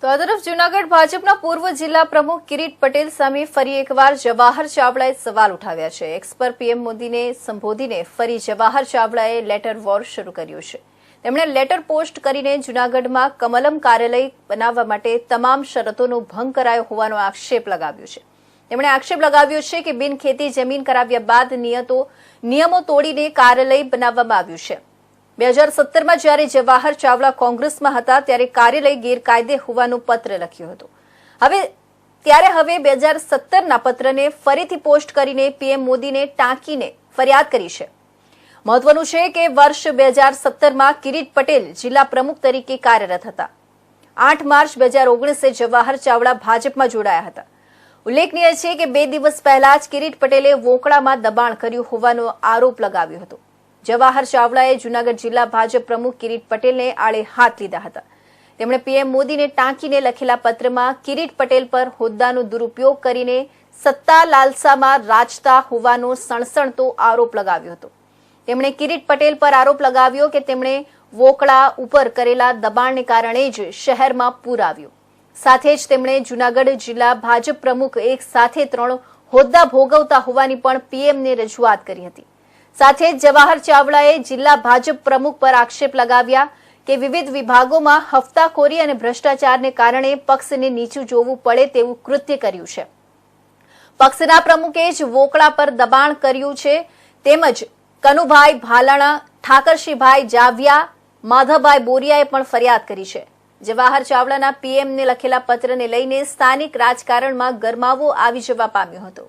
તો આ તરફ જૂનાગઢ ભાજપના પૂર્વ જિલ્લા પ્રમુખ કિરીટ પટેલ સામે ફરી એકવાર જવાહર ચાવડાએ સવાલ ઉઠાવ્યા છે। એક્સ પર પીએમ મોદીને સંબોધીને ફરી જવાહર ચાવડાએ લેટર વોર શરૂ કર્યું છે। તેમણે લેટર પોસ્ટ કરીને જૂનાગઢમાં કમલમ કાર્યાલય બનાવવા માટે તમામ શરતોનો ભંગ કરાયો હોવાનો આક્ષેપ લગાવ્યો છે। તેમણે આક્ષેપ લગાવ્યો છે કે બિનખેતી જમીન કરાવ્યા બાદ નિયમો તોડીને કાર્યાલય બનાવવામાં આવ્યું છે। 2017માં જ્યારે જવાહર ચાવડા કોંગ્રેસમાં હતા ત્યારે કાર્યાલય ગેરકાયદે હોવાનું પત્ર લખ્યું હતું। હવે 2017ના પત્રને ફરીથી પોસ્ટ કરીને પીએમ મોદીને ટાંકીને ફરિયાદ કરી છે। મહત્વનું છે કે વર્ષ 2017માં કિરીટ પટેલ જિલ્લા પ્રમુખ તરીકે કાર્યરત હતા। 8 માર્ચ 2019 જવાહર ચાવડા ભાજપમાં જોડાયા હતા। ઉલ્લેખનીય છે કે 2 દિવસ પહેલા જ કિરીટ પટેલે વોકળામાં દબાણ કર્યું હોવાનો આરોપ લગાવ્યો હતો। જવાહર ચાવડાએ જૂનાગઢ જિલ્લા ભાજપ પ્રમુખ કિરીટ પટેલને આડે હાથ લીધા હતા। તેમણે પીએમ મોદીને ટાંકીને લખેલા પત્રમાં કિરીટ પટેલ પર હોદ્દાનો દુરુપયોગ કરીને સત્તા લાલસામાં રાજતા હોવાનો સણસણતો આરોપ લગાવ્યો હતો। તેમણે કિરીટ પટેલ પર આરોપ લગાવ્યો કે તેમણે વોકળા ઉપર કરેલા દબાણને કારણે જ શહેરમાં પૂર આવ્યું। સાથે જ તેમણે જૂનાગઢ જિલ્લા ભાજપ પ્રમુખ એક સાથે 3 હોદ્દા ભોગવતા હોવાની પણ પીએમને રજૂઆત કરી હતી। સાથે જ જવાહર ચાવડાએ જિલ્લા ભાજપ પ્રમુખ પર આક્ષેપ લગાવ્યા કે વિવિધ વિભાગોમાં હફતાખોરી અને ભ્રષ્ટાચારને કારણે પક્ષને નીચું જોવું પડે તેવું કૃત્ય કર્યું છે। પક્ષના પ્રમુખે જ વોકળા પર દબાણ કર્યું છે। તેમજ કનુભાઈ ભાલાણા, ઠાકરશીભાઈ જાવિયા, માધવભાઈ બોરિયાએ પણ ફરિયાદ કરી છે। જવાહર ચાવડાના પીએમને લખેલા પત્રને લઈને સ્થાનિક રાજકારણમાં ગરમાવો આવી જવા પામ્યો હતો।